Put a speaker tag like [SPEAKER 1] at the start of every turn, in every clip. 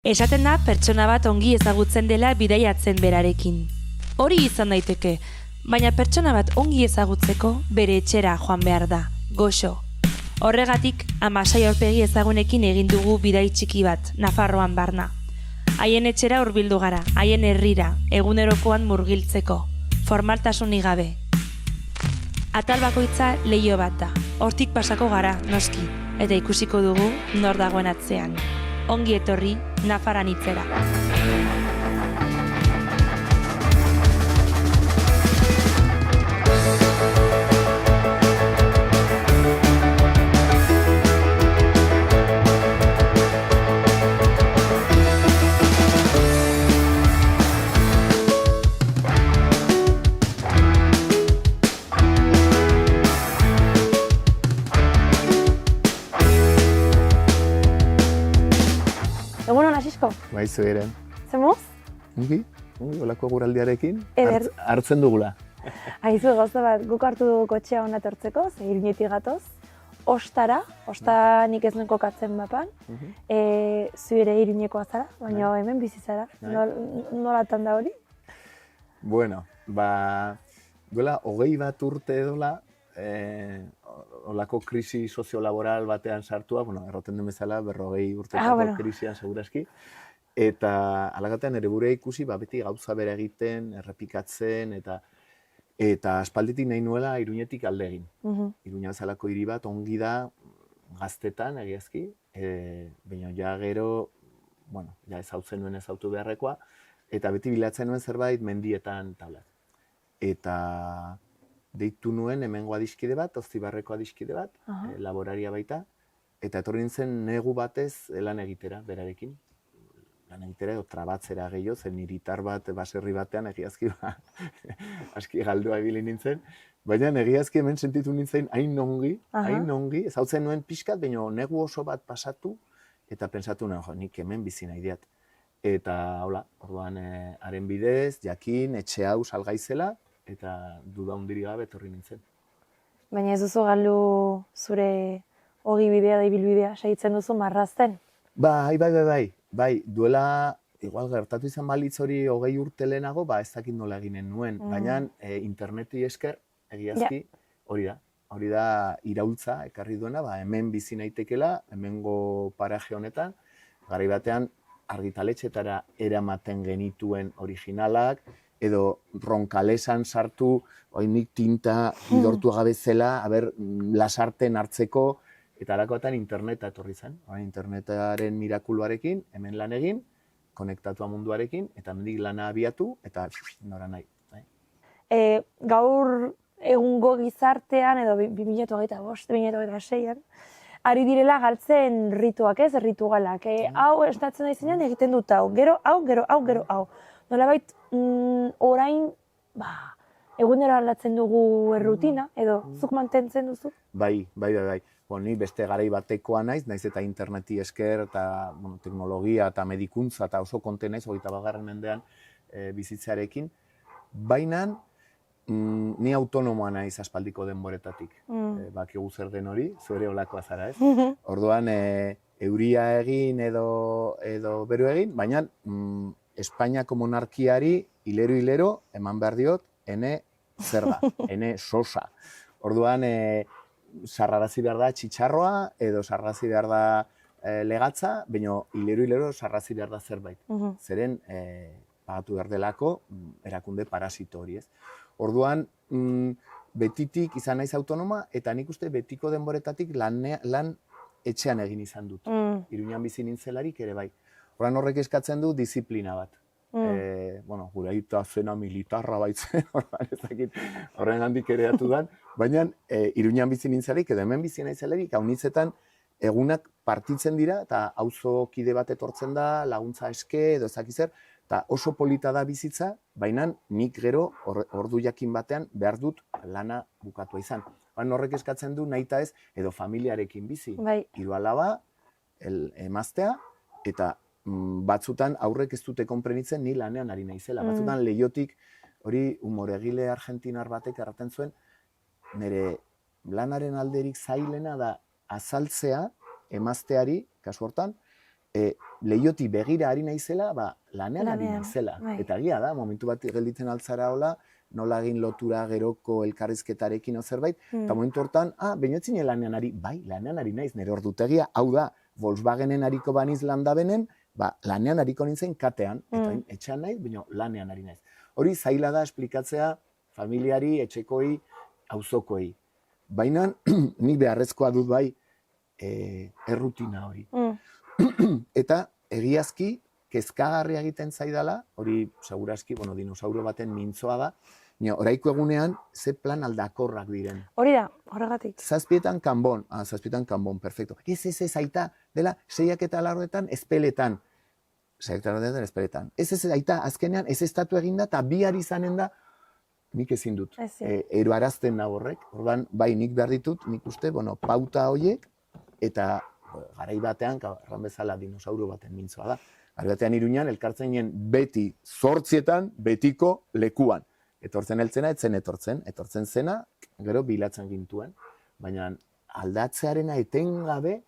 [SPEAKER 1] Esaten da pertsona bat ongi ezagutzen dela bidaiatzen berarekin. Hori izan daiteke, baina pertsona bat ongi ezagutzeko bere etxera joan behar da, goxo. Horregatik, Amasai aurpegi ezagunekin egin dugu bidai txiki bat, Nafarroan barna. Haien etxera hurbildu gara, haien herrira, egunerokoan murgiltzeko, formaltasunik gabe. Atal bakoitza leiho bat da, hortik pasako gara, noski, eta ikusiko dugu nor dagoen atzean. Ongi etorri, Nafaran hitzera.
[SPEAKER 2] Egunon, Asisko?
[SPEAKER 3] Baizu eren.
[SPEAKER 2] Zemuz?
[SPEAKER 3] Ongi, olako guraldiarekin
[SPEAKER 2] Eder.
[SPEAKER 3] hartzen dugula.
[SPEAKER 2] Aizu, gauza bat, guk hartu dugu kotxea hona etortzeko, ze Iruñetik gatoz. Osta nik ez nuen kokatzen mapan. Zu ere Iruñekoa zara, baina hemen bizi zara. Nolatan da hori?
[SPEAKER 3] Bueno, duela 21 urte edola, olako krisi soziolaboral batean sartua, erroten den bezala, 40 urtetako krisian segurazki. Eta alagatean ere gure ikusi, beti gauza bere egiten, errepikatzen, eta aspalditik nahi nuela Iruñetik alde egin. Iruña bezalako hiri bat ongi da gaztetan, egiazki, baina ja gero, ja ezautzen nuen ezautu beharrekoa, eta beti bilatzen nuen zerbait mendietan tablat. Eta deitu nuen hemengo adiskide bat, Oztibarreko adiskide bat, laboraria baita, eta etorri nintzen negu batez lan egitera, berarekin. Lan egitera edo trabatzera gehiago, zen hiritar bat, baserri batean, egiazki aski galdua ibili nintzen, baina egiazki hemen sentitu nintzen hain ongi, ezautzen nuen pixkat, baina negu oso bat pasatu, eta pensatu nuen, nik hemen bizi nahi diat. Eta, hola, orduan, haren bidez, jakin, etxe hau salgaizela, eta duda hundiri gabe etorri nintzen.
[SPEAKER 2] Baina ez duzu galdu zure ogibidea da ibilbidea segitzen duzu marrazten?
[SPEAKER 3] Bai, duela, igual gertatu izan balitz hori 20 urte lehenago, ez dakit nola eginen nuen, baina interneti esker, egiazki, hori da iraultza ekarri duena, hemen bizi naitekela, hemengo paraje honetan, garai batean argitaletxetara eramaten genituen originalak, edo Ronkalesan sartu, nik tinta idortu gabezela, lasarten hartzeko, eta alakoetan interneta etorri zen. Internetaren mirakuluarekin, hemen lan egin, konektatua munduarekin, eta mendik lana abiatu, eta nora nahi.
[SPEAKER 2] Gaur egungo gizartean, edo 2025-2026an, ari direla galtzen rituak ez, ritualak. Hau estatzen da izenean egiten dut hau, gero hau. Nolabait, orain, egunero aldatzen dugu errutina, edo zuk mantentzen duzu?
[SPEAKER 3] Bai. Ni beste garai batekoa naiz eta interneti esker, eta teknologia eta medikuntza eta oso konten naiz, 21. mendean bizitzearekin. Baina, ni autonomoa naiz aspaldiko denboretatik. Bakigu zer den hori, zuere olakoa zara, ez? Orduan, euria egin edo beru egin, baina Espainiako monarkiari hilero eman behar diot, ene zerga, ene sosa. Orduan, sarrarazi behar da txitxarroa, edo sarrarazi behar da legatza, baina hilero sarrarazi behar da zerbait. Zeren, pagatu behar delako, erakunde parasito hori, ez. Orduan, betitik izan naiz autonoma, eta nik uste betiko denboretatik lan etxean egin izan dut. Iruñan bizi nintzelarik ere bai. Horren horrek eskatzen du disiplina bat. Gure aita zena militarra baitzen, horren handik ere atudan, baina Iruñan bizi nintzelarik, edo hemen bizi naizelarik, haunitzetan egunak partitzen dira, eta auzo kide bat etortzen da, laguntza eske, edo ezakizer, eta oso polita da bizitza, baina nik gero ordu jakin batean behar dut lana bukatua izan. Horrek eskatzen du nahita ez, edo familiarekin bizi. 3 alaba, emaztea, eta batzutan aurrek ez dute konprenitzen ni lanean ari naizela. Batzutan lehiotik, hori humoregile argentinar batek erraten zuen, nire lanaren alderik zailena da azaltzea emazteari, kasu hortan, lehioti begira ari naizela, lanean ari
[SPEAKER 2] Lanean,
[SPEAKER 3] naizela.
[SPEAKER 2] bai.
[SPEAKER 3] Eta egia da, momentu bat gelditzen altzara hola, nola egin lotura geroko elkarrizketarekin o zerbait, eta momentu hortan, bainoetzine lanean ari, bai, lanean ari naiz, nire ordutegia, hau da, Volkswagenen ariko baniz landa benen, lanean ariko nintzen katean, eta etxean naiz, baina lanean ari naiz. Hori zaila da esplikatzea familiari, etxekoi, auzokoei. Baina nik beharrezkoa dut bai errutina hori. Eta egiazki, kezkagarria egiten zaidala, hori segurazki, dinosauro baten mintzoa da, oraiko egunean ze plan aldakorrak diren.
[SPEAKER 2] Hori da, horregatik.
[SPEAKER 3] Zazpietan kanbon, perfecto. Ez, aita, dela, 6 eta larroetan ezpeletan. 6 eta larroetan ezpeletan. Ez, aita, azkenean, ez estatu eginda, eta bihar izanen da, nik ezin dut. Eroarazten naborrek, ordan, bai, nik behar ditut, nik uste, pauta horiek, eta garai batean, erran bezala dinosauro baten mintzoa da. Garai batean Iruñan, elkartzen ginen beti 8etan, betiko lekuan. Etortzen heltzena, etortzen zena, gero bilatzen gintuen. Baina aldatzearena etengabe,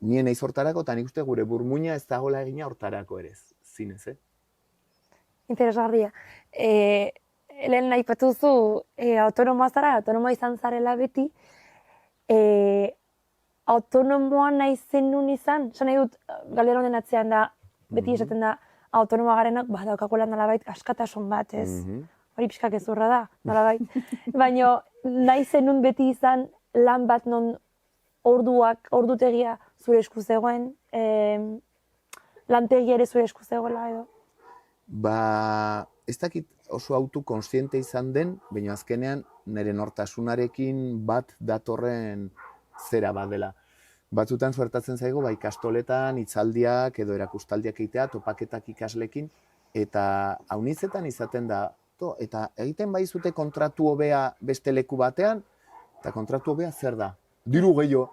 [SPEAKER 3] nien eiz hortarako, eta nik uste gure burmuina ez dagoela egina hortarako ere, zinez,
[SPEAKER 2] Interesgarria. Lehen nahi patuzu autonomoa zara, autonomoa izan zarela beti, autonomoa nahi zenun izan, esan nahi dut, galdera honen atzean da, beti esaten da, autonomoa garenak, daukakolan nolabait askatasun bat, ez? Hori pixkak ezurra da, nolabait. Baina nahi zenun beti izan lan bat non ordutegia zure esku zegoen, lantegia ere zure esku zegoela edo?
[SPEAKER 3] Ez dakit oso autokonsiente izan den, baina azkenean nire nortasunarekin bat datorren zera bat dela. Batzutan suertatzen zaigu, ikastoletan, hitzaldiak edo erakustaldiak egitea, topaketak ikaslekin, eta haunitzetan izaten da, eta egiten baizute kontratu hobea beste leku batean, eta kontratu hobea zer da? Diru gehiago.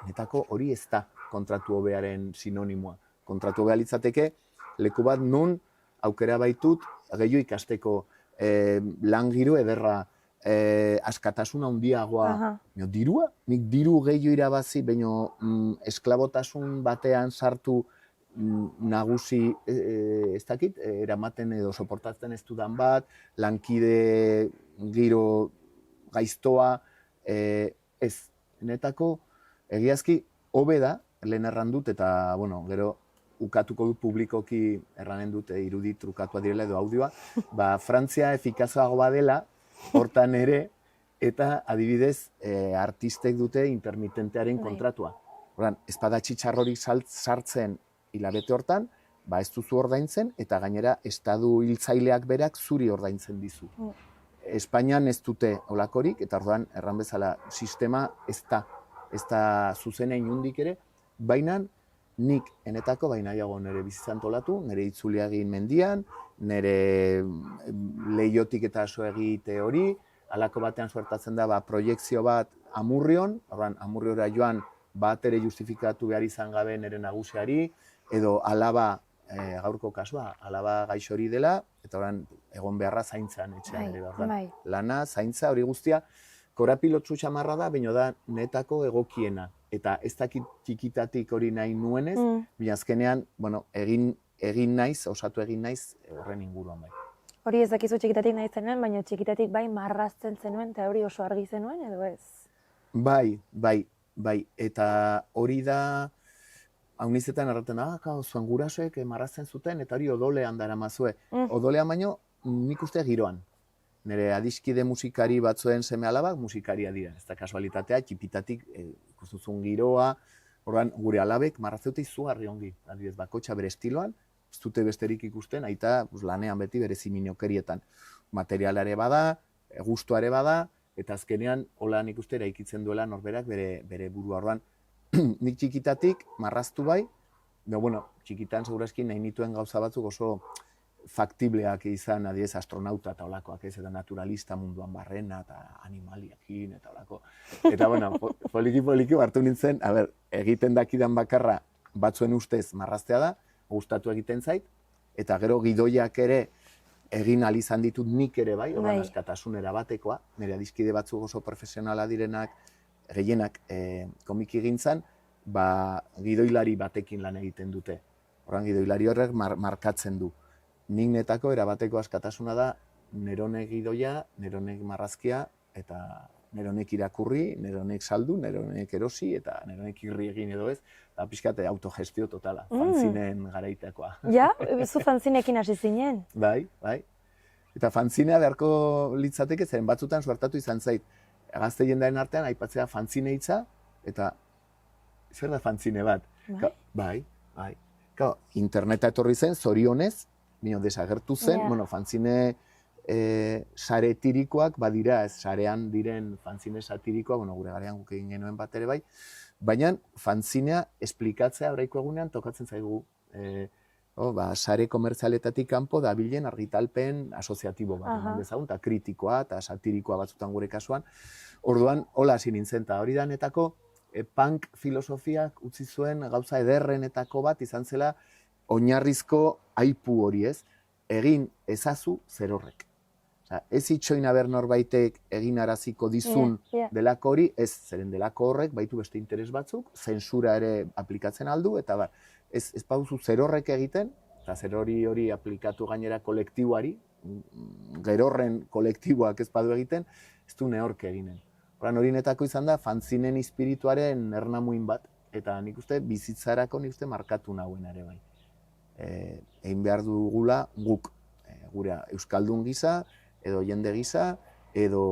[SPEAKER 3] Netako hori ez da kontratu hobearen sinonimoa. Kontratu hobea litzateke, leku bat nun aukera baitut gehiago ikasteko lan giro ederra, askatasuna handiagoa. Dirua? Nik diru gehiago irabazi, baina esklabotasun batean sartu nagusi, ez dakit, eramaten edo soportatzen ez dudan bat, lankide giro gaiztoa, ez. Netako, egiazki, hobe da, lehen erran dut, eta, gero, ukatuko dut publikoki erranen dut irudi trukatua direla edo audioa, Frantzia efikazago badela, hortan ere, eta adibidez, artistek dute intermitentearen kontratua. Espada txitsarrorik sartzen hilabete hortan, ez duzu ordaintzen, eta gainera, estadu hiltzaileak berak zuri ordaintzen dizu. Espainian ez dute olakorik, eta orduan, erran bezala, sistema ez da zuzena inundik ere, baina nik enetako, baina jago nire bizitzantolatu, nire itzulia egin mendian, nire lehiotik eta aso egite hori, halako batean suertatzen da proiekzio bat Amurrion, orduan Amurriora joan bat ere justifikatu behar izan gabe nire nagusiari, edo alaba, gaurko kasua, alaba gaixori dela, eta orain egon beharra zaintzan etxean ere. Lana, zaintza, hori guztia, korapilotzu xamarra da, baina da netako egokiena. Eta ez dakit txikitatik hori nahi nuenez, baina azkenean, egin naiz, osatu egin naiz horren inguruan bai.
[SPEAKER 2] Hori ez dakizu txikitatik nahi zenuen, baina txikitatik bai marrazten zenuen, eta hori oso argi zenuen, edo ez?
[SPEAKER 3] Bai, eta hori da, haunizetan erraten da, zuen gurasoek marrazten zuten, eta hori odolean dara mazue. Odolean baino, nik uste giroan. Nire adiskide musikari batzuen seme alabak musikaria dira. Ez da kasualitatea, txipitatik ikustuzun giroa, orduan gure alabek marrazeute izugarri ongi. Adibidez, bakotxa bere estiloan, ez dute besterik ikusten, aita lanean beti bere ziminiokerietan. Materialare bada, gustuare bada, eta azkenean, hola nik uste eraikitzen duela norberak bere burua. Orduan, nik txikitatik marraztu bai, txikitan segurazki nahi nituen gauza batzuk oso faktibleak izan, adiez, astronauta eta olakoak ez, eta naturalista munduan barrena, eta animaliakin, eta olako. Eta, poliki hartu nintzen, egiten dakidan bakarra batzuen ustez marraztea da, gustatu egiten zait, eta gero gidoiak ere egin izan ditut nik ere bai, oran askatasun erabatekoa, nire adiskide batzuk oso profesionala direnak, gehienak komiki gintzan, gidoilari batekin lan egiten dute. Horren gidoilari horrek markatzen du. Nik netako erabateko askatasuna da neronek gidoia, neronek marrazkia, eta neronek irakurri, neronek saldu, neronek erosi, eta neronek irri egin edo ez, eta pixkate autogestio totala, fanzinen garaitakoa.
[SPEAKER 2] Ja? Zu fanzinekin hasi zinen?
[SPEAKER 3] Bai. Eta fanzinea beharko litzateke, zeren batzutan suertatu izan zait, gazte jendearen artean aipatzea fanzine hitza, eta zer da fanzine bat? Bai. Interneta etorri zen, zorionez, desagertu zen, fanzine saretirikoak badira, ez sarean diren fanzine satirikoak, gure garean guk egin genuen bat ere bai, baina fanzinea esplikatzea oraiko egunean tokatzen zaigu sare komertzialetatik kanpo dabilen argitalpen asoziatibo bat, eman dezagun, eta kritikoa eta satirikoa batzutan gure kasuan. Orduan, hola hasi nintzen, eta hori danetako punk filosofiak utzi zuen gauza ederrenetako bat izan zela oinarrizko aipu hori ez, egin ezazu zerorrek. Ez itxoin aber norbaitek egin araziko dizun delako hori, ez zeren delako horrek baitu beste interes batzuk, zentsura ere aplikatzen aldu, eta ez pauzu zerorrek egiten, eta zerori aplikatu gainera kolektiboari, gerorren kolektiboak ez badu egiten, ez du neorke eginen. Horinetako izan da, fanzinen espirituaren ernamuin bat, eta nik uste bizitzarako nik uste markatu nahuen ere bai. Egin behar dugula guk, gure euskaldun gisa, edo jende gisa, edo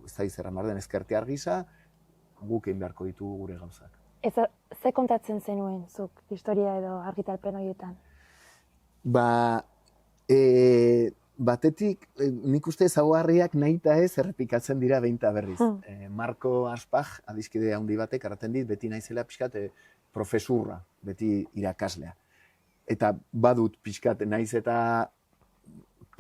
[SPEAKER 3] ez da izerran behar den ezkertiar gisa, guk egin beharko ditugu gure gauzak.
[SPEAKER 2] Ze kontatzen zenuen zuk historia edo argitalpen horietan?
[SPEAKER 3] Batetik, nik uste ezaugarriak nahi eta ez errepikatzen dira behin eta berriz. Marko Aspaj, adiskide handi batek, erraten dit, beti naizela pixkat profesurra, beti irakaslea. Eta badut pixkat naiz eta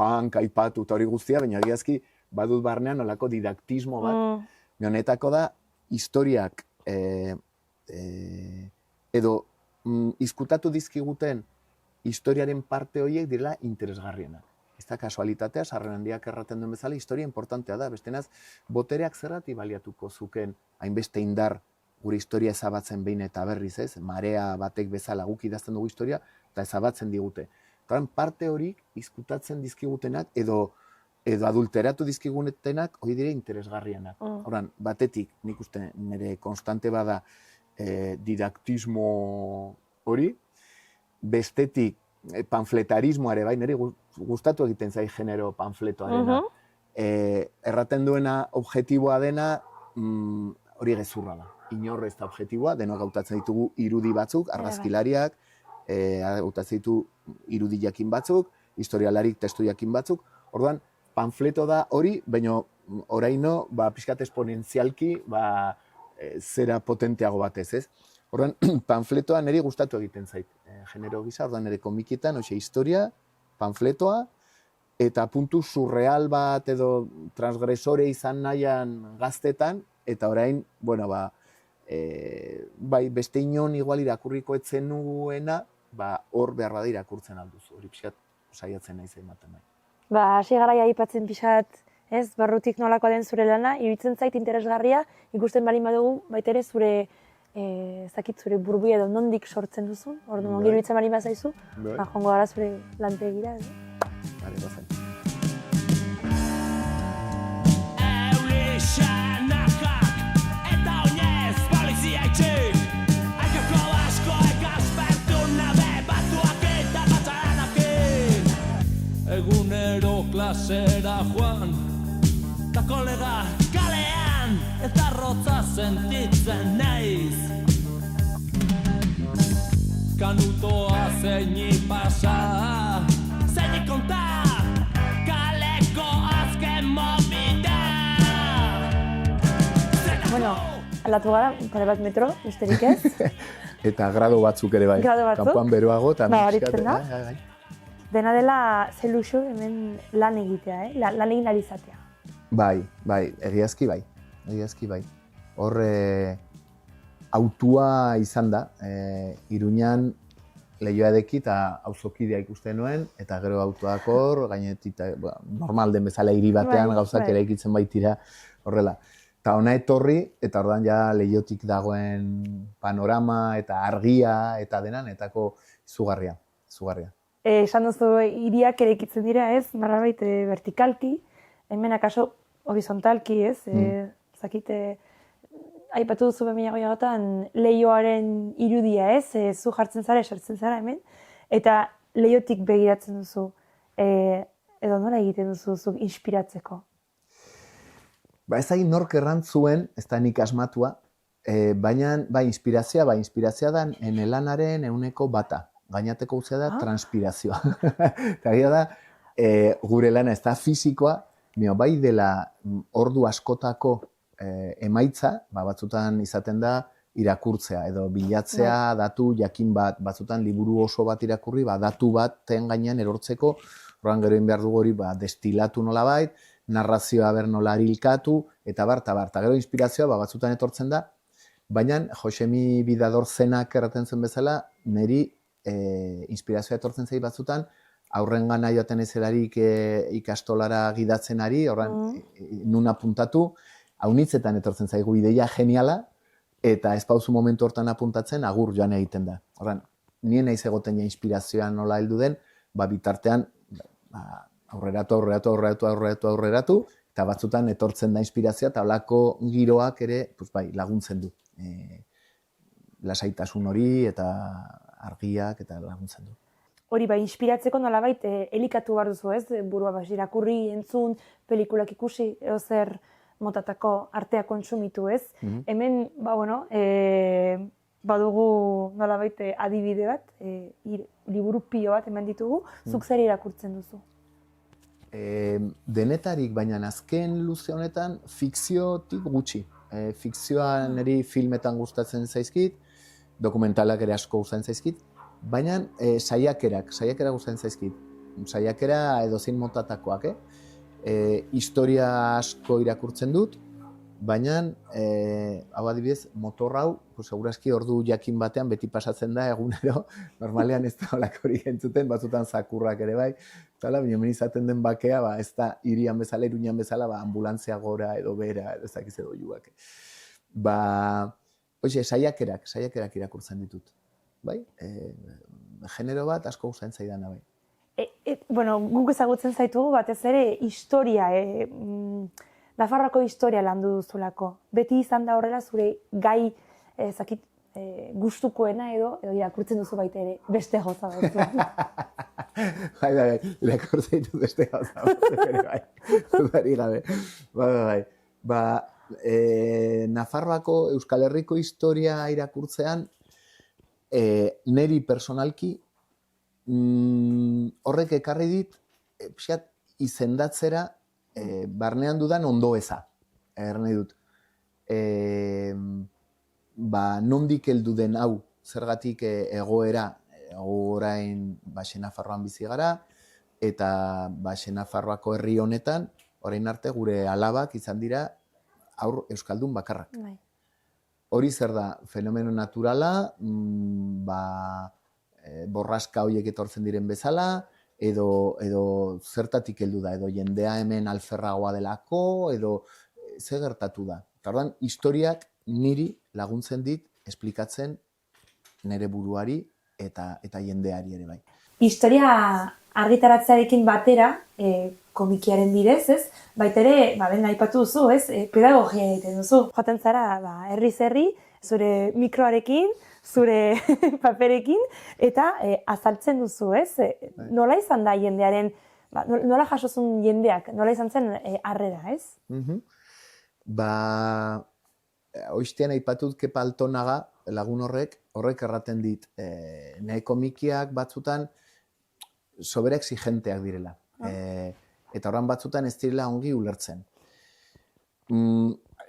[SPEAKER 3] punk, aipatu eta hori guztia, baina egiazki badut barnean olako didaktismo bat. Honetako da, historiak edo izkutatu dizkiguten historiaren parte horiek direla interesgarrienak. Ez da kasualitatea, sarren handiak erraten duen bezala, historia importantea da. Bestenaz, botereak zerrati baliatuko zuken hainbeste indar gure historia ezabatzen behin eta berriz ez, marea batek bezala guk idazten dugu historia, eta ezabatzen digute. Eta parte horik izkutatzen dizkigutenak edo adulteratu dizkigutenak hori dire interesgarrianak. Horan, batetik, nik uste nire konstante bada didaktismo hori, bestetik panfletarismoare bai, nire gustatu egiten zai genero panfletoarena. Erraten duena objektiboa dena hori gezurra da. Inor ez da objektiboa, denok hautatzen ditugu irudi batzuk, argazkilariak, hautatzen ditu irudi jakin batzuk, historialarik testu jakin batzuk. Orduan, panfleto da hori, baina oraino pixkat esponentzialki zera potenteago batez, ez? Orduan, panfletoa niri gustatu egiten zait, genero gisa, orduan nire komikietan, historia, panfletoa, eta puntu surreal bat edo transgresore izan nahian gaztetan, eta orain, beste inon igual irakurriko etzen nuguena, hor behar bada irakurtzen alduzu, hori pixkat saiatzen nahi ematen nahi.
[SPEAKER 2] Hasi garaia aipatzen pixat, ez, barrutik nolakoa den zure lana, iruditzen zait interesgarria, ikusten balin badugu, baita ere zure zure burbuia edo nondik sortzen duzun, orduan ongi iruditzen balin bazaizu, joango gara zure lantegira.
[SPEAKER 3] Bale, bazen.
[SPEAKER 4] Egunero klasera joan, ta kolega kalean, eta rotza sentitzen naiz. Kanutoa zeini pasa, zeini konta, kaleko azken mobida.
[SPEAKER 2] Aldatu gara, pare bat metro, besterik ez.
[SPEAKER 3] Eta grado batzuk ere bai.
[SPEAKER 2] Grado batzuk.
[SPEAKER 3] Kanpoan beroago, eta
[SPEAKER 2] horitzen da. Dena dela zeluxu hemen lan egitea, lan egin alizatea.
[SPEAKER 3] Bai, egiazki bai. Hor, autua izan da, Iruñan lehioa edeki eta auzokidea ikusten nuen, eta gero autuak hor, gainetik, normal den bezala hiri batean gauzak eraikitzen baitira horrela. Eta ona etorri, eta ordan ja Leiotik dagoen panorama eta argia eta dena netako izugarria.
[SPEAKER 2] Esan duzu, hiriak eraikitzen dira, ez? Nolabait vertikalki, hemen akaso horizontalki, ez? Zakite, aipatu duzu 2008an Leioaren irudia, ez? Zu jartzen zara, esertzen zara hemen, eta Leiotik begiratzen duzu, edo nola egiten duzu zuk inspiratzeko?
[SPEAKER 3] Ez da nork errantzuen, ez da nik asmatua, baina inspirazioa da enelanaren euneko bata. Gainateko guztia da transpirazioa. Eta gira da, gure lana ez da fizikoa, bai dela ordu askotako emaitza, batzutan izaten da irakurtzea, edo bilatzea datu jakin bat, batzutan liburu oso bat irakurri, datu baten gainean erortzeko, horren gero behar dugu hori destilatu nolabait, narrazioa ber nola arilkatu, eta bar. Gero inspirazioa batzutan etortzen da, baina Josemi Bidador zenak erraten zuen bezala, niri inspirazioa etortzen zait batzutan, aurrengana joaten ezelarik ikastolara gidatzen ari, horren nun apuntatu, haunitzetan etortzen zaigu ideia geniala, eta ez pauzu momentu hortan apuntatzen, agur joan egiten da. Horren, nien naiz egoten ja inspirazioa nola heldu den, bitartean aurreratu, eta batzutan etortzen da inspirazioa, eta holako giroak ere laguntzen du. Lasaitasun hori eta argiak eta laguntzen du.
[SPEAKER 2] Hori inspiratzeko nolabait elikatu behar duzu, ez? Burua irakurri, entzun, pelikulak ikusi, edo zer motatako artea kontsumitu, ez? Hemen, badugu nolabait adibide bat, liburu pilo bat eman ditugu, zuk zer irakurtzen duzu?
[SPEAKER 3] Denetarik, baina azken luze honetan fikziotik gutxi. Fikzioa niri filmetan gustatzen zaizkit, dokumentalak ere asko gustatzen zaizkit, baina saiakerak gustatzen zaizkit. Saiakera edozein motatakoak, historia asko irakurtzen dut, baina, hau adibidez, motor hau, segurazki ordu jakin batean beti pasatzen da egunero, normalean ez da holako hori entzuten, batzutan zakurrak ere bai, baina izaten den bakea, ez da irian bezala, Iruñan bezala, ambulantzia gora edo bera, edo ezakiz edo juak. Saiakerak irakurtzen ditut. Genero bat asko gustatzen zaidana bai.
[SPEAKER 2] Guk ezagutzen zaitugu batez ere historia, Nafarroako historia landu duzulako. Beti izan da horrela zure gai gustukoena edo irakurtzen duzu baita ere beste gauza duzu.
[SPEAKER 3] Irakurtzen ditut beste gauza duzu, bai. Nafarroako Euskal Herriko historia irakurtzean, neri personalki, horrek ekarri dit, izendatzera, barnean dudan ondo eza, nahi dut. Nondik heldu den hau, zergatik egoera, orain Nafarroan bizi gara, eta Nafarroako herri honetan, orain arte gure alabak izan dira haur euskaldun bakarrak. Hori zer da, fenomeno naturala, borraska horiek etortzen diren bezala, edo zertatik heldu da, edo jendea hemen alferragoa delako, edo zer gertatu da. Eta orduan, historiak niri laguntzen dit esplikatzen nire buruari eta jendeari ere bai.
[SPEAKER 2] Historia argitaratzearekin batera, komikiaren bidez, ez? Baita ere, aipatu duzu, ez? Pedagogia egiten duzu. Joaten zara, herriz herri, zure mikroarekin, zure paperekin, eta azaltzen duzu, ez? Nola izan da jendearen, nola jasozun jendeak, nola izan zen harrera, ez?
[SPEAKER 3] Oiztean aipatut Kepa Altonaga, lagun horrek erraten dit, nahi komikiak batzutan sobera exigenteak direla. Eta horren batzutan ez direla ongi ulertzen.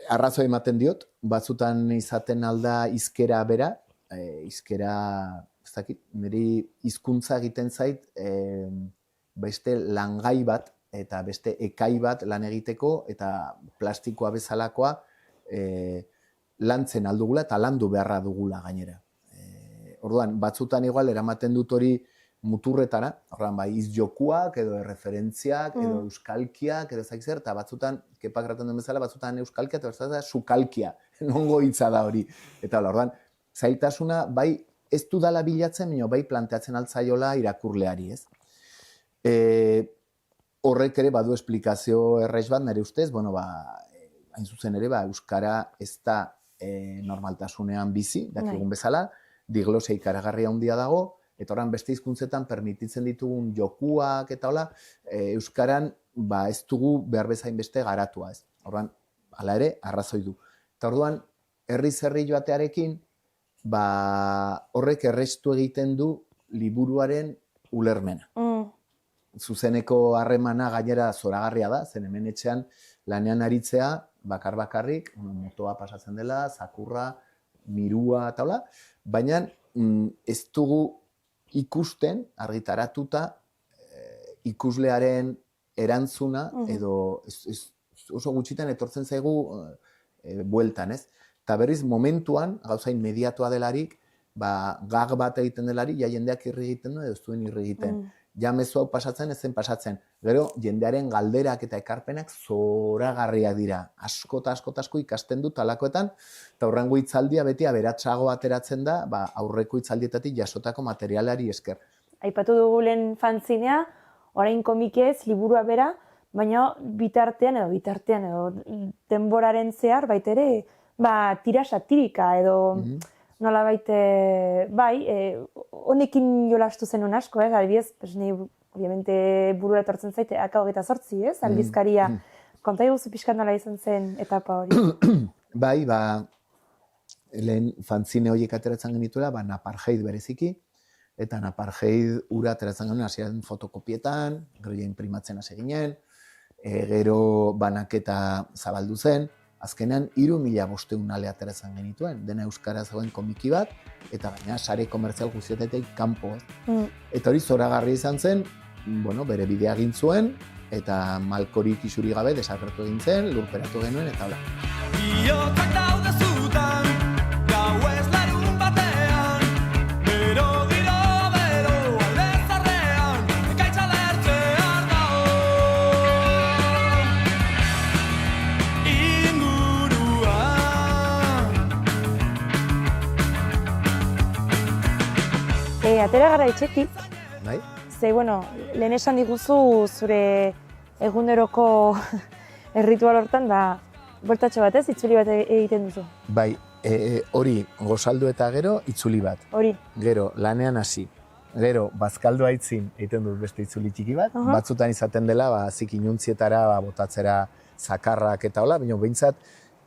[SPEAKER 3] Arrazoi ematen diot, batzutan izaten alda hizkera bera, hizkera, ez dakit, niri hizkuntza egiten zait, beste langai bat, eta beste ekai bat lan egiteko, eta plastikoa bezalakoa lantzen aldugula eta landu beharra dugula gainera. Orduan, batzutan igual eramaten dut hori muturretara, horren bai izjokuak, edo erreferentziak, edo euskalkiak, edo zaik zer, eta batzutan, Kepak erraten duen bezala, batzutan euskalkia, eta batzutan sukalkia, nongo hitza da hori. Eta horren, zailtasuna, bai ez dudala bilatzen, bai planteatzen altzaiola irakurleari, ez? Horrek ere badu esplikazio erraiz bat, nire ustez, hain zuzen ere, euskara ez da normaltasunean bizi, dakigun bezala, diglosia ikaragarria handia dago, eta horren beste hizkuntzetan permititzen ditugun jokuak eta hola, euskaran ez dugu behar bezain beste garatua, ez. Horren, hala ere, arrazoi du. Eta orduan, herri joatearekin, horrek errestu egiten du liburuaren ulermena. Zuzeneko harremana gainera zoragarria da, zen hemen etxean lanean aritzea, bakarrik, motoa pasatzen dela, zakurra, mirua eta hola, baina ez dugu ikusten, argitaratuta, ikuslearen erantzuna, edo oso gutxitan etortzen zaigu bueltan, ez? Eta berriz, momentuan, gauza inmediatua delarik, gag bat egiten delarik, ja jendeak irri egiten du, edo ez duen irri egiten. Ja mezu hau pasatzen, ez zen pasatzen. Gero, jendearen galderak eta ekarpenak zoragarriak dira. Asko ikasten dut talakoetan, eta horrengo hitzaldia beti aberatsago ateratzen da, aurreko hitzaldietatik jasotako materialari esker.
[SPEAKER 2] Aipatu dugu lehen fanzinea, orain komikez, liburua bera, baina bitartean edo denboraren zehar, baitere, tira satirika edo... Nola baite, honekin jolastu zenun asko, adibidez, nahi, obviamente, burura etortzen zaite, AK28, ez, aldizkaria. Konta iguzu pixkat nola izan zen etapa hori?
[SPEAKER 3] Lehen fanzine horiek ateratzen genituela, Napartheid bereziki, eta Napartheid ura ateratzen genuen, hasieran fotokopietan, gero ja imprimatzen hasi ginen, gero banaketa zabaldu zen, azkenean 3.500 ale ateratzen genituen, dena euskara zegoen komiki bat, eta baina sare komertzial guztietatik kanpo. Eta hori zoragarri izan zen, bere bidea egin zuen, eta malkorik isuri gabe desagertu egin zen, lurperatu genuen, eta hola. Biotzak daude zutan, gau ez larun batean, bero giro, bero alde zarrean, ekaitza lertzean dago.
[SPEAKER 2] Atera gara etxetik,
[SPEAKER 3] Bai?
[SPEAKER 2] ze, lehen esan diguzu zure eguneroko erritual hortan, bueltatxo batez, itzuli bat egiten duzu.
[SPEAKER 3] Bai, hori gozaldu eta gero itzuli bat.
[SPEAKER 2] Hori.
[SPEAKER 3] Gero, lanean hasi. Gero, bazkaldu aitzin egiten dut beste itzuli txiki bat. Batzutan izaten dela, zik inuntzietara, botatzera zakarrak eta hola, baina behintzat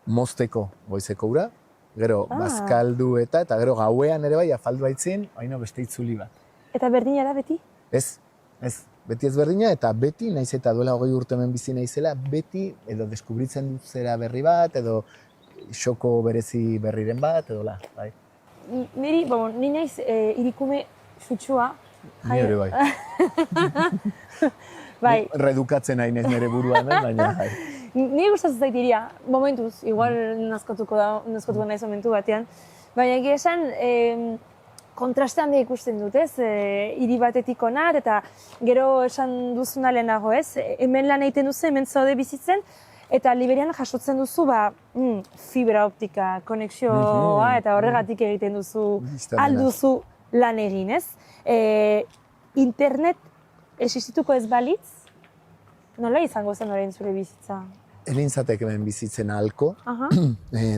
[SPEAKER 3] mozteko goizeko ura. Gero, bazkaldu eta gero gauean ere bai, afaldu aitzin, beste itzuli bat.
[SPEAKER 2] Eta berdina da beti?
[SPEAKER 3] Ez. Beti ez berdina, eta beti, naiz eta duela 20 urte hemen bizi naizela, beti edo deskubritzen dut zera berri bat, edo xoko berezi berriren bat, edo la, bai.
[SPEAKER 2] Ni naiz irikume sutsua.
[SPEAKER 3] Ni ere bai.
[SPEAKER 2] Bai.
[SPEAKER 3] Redukatzen nahi nez nire buruan, baina bai.
[SPEAKER 2] Ni gustatzen zait iria, momentuz, igual nazkotuko naiz momentu batean, baina egia esan kontraste handia ikusten dut, ez? Hiri batetik onat, eta gero esan duzuna lehenago, ez? Hemen lan egiten duzu, hemen zaude bizitzen, eta Liberian jasotzen duzu, fibra optika, konexioa, eta horregatik egiten duzu, alduzu lan egin, ez? Internet existituko ez balitz, nola izango zen orain zure bizitza?
[SPEAKER 3] Elinzatek hemen bizitzen ahalko,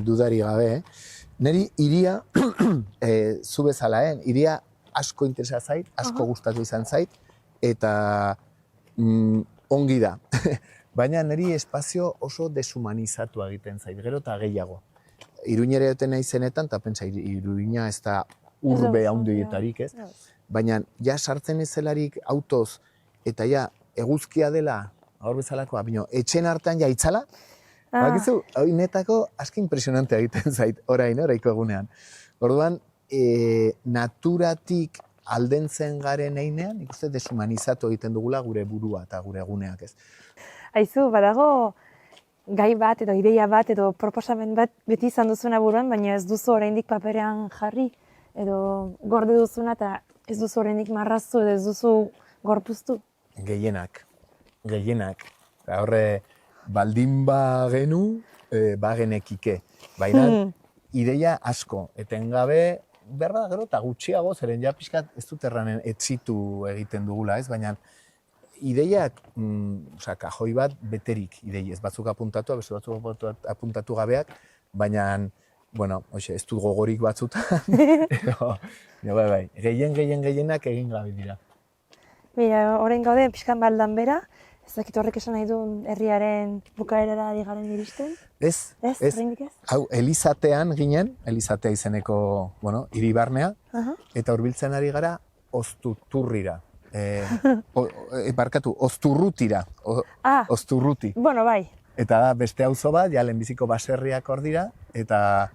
[SPEAKER 3] dudari gabe. Neri iria, zu bezala, iria asko interesa zait, asko gustatu izan zait, eta ongi da. Baina neri espazio oso deshumanizatu egiten zait, gero eta gehiago. Iruñere duten naizenetan, eta pentsa, Iruña ez da urbe handietarik, ez? Baina, ja sartzen ezelarik autoz, eta ja eguzkia dela, hor bezalakoa, baina etxen hartan ja itzala, bakizu, hori netako aski impresionante egiten zait, oraiko egunean. Orduan, naturatik aldentzen garen einean, ikuste deshumanizatu egiten dugula gure burua eta gure eguneak, ez.
[SPEAKER 2] Aizu, badago gai bat edo ideia bat edo proposamen bat beti izan duzuna buruan, baina ez duzu oraindik paperean jarri edo gorde duzuna eta Ez duzu oraindik marraztu edo ez duzu gorpuztu?
[SPEAKER 3] Gehienak. Eta horre, baldin bagenu, bagenekike. Baina, ideia asko, etengabe, berda gero eta gutxiago, zeren ja pixkat ez dut erranen etzitu egiten dugula, ez? Baina, ideiak, kajoi bat beterik idei, ez batzuk apuntatu, beste batzuk apuntatu gabeak, baina, bueno, ez dut gogorik batzutan, bai, gehienak egin gabe dira.
[SPEAKER 2] Mira, orain gaude, pixkan baldan bera, ez dakit horrek esan nahi duen herriaren bukaerara digaren iristen?
[SPEAKER 3] Ez.
[SPEAKER 2] Oraindik ez?
[SPEAKER 3] Hau, Elizatean ginen, Elizatea izeneko, hiri barnea, eta hurbiltzen ari gara Oztuturrira. Ozturrutira. Ozturruti.
[SPEAKER 2] Bueno, bai.
[SPEAKER 3] Eta da, beste auzo bat, ja lehenbiziko baserriak hor dira, eta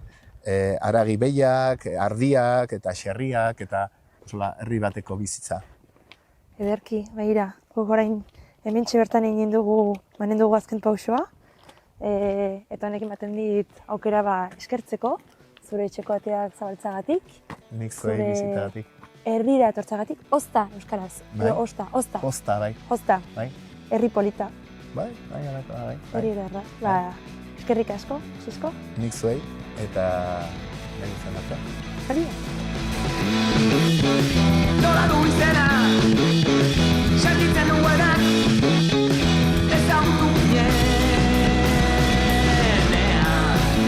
[SPEAKER 3] haragi behiak, ardiak, eta xerriak, eta herri bateko bizitza.
[SPEAKER 2] Ederki, begira, orain hementxe bertan egin dugu, manen dugu azken pausoa, eta honekin baten dit aukera eskertzeko, zure etxeko ateak zabaltzagatik.
[SPEAKER 3] Nik zuei bizitagatik.
[SPEAKER 2] Herrira etortzagatik, ozta, euskaraz. Ozta.
[SPEAKER 3] Ozta, bai.
[SPEAKER 2] Ozta.
[SPEAKER 3] Bai.
[SPEAKER 2] Herri polita.
[SPEAKER 3] Bai, alako da, bai.
[SPEAKER 2] Hori ederra. Ba, eskerrik asko, Sisko.
[SPEAKER 3] Nik zuei, eta nahi izan arte.
[SPEAKER 2] Hori.
[SPEAKER 5] Nola du izena, sentitzen duenak, ezagutu ginenean,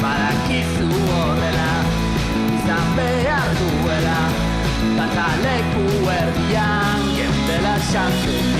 [SPEAKER 5] badakizu horrela, izan behar duela, kataleku erdian, gendela xantzu.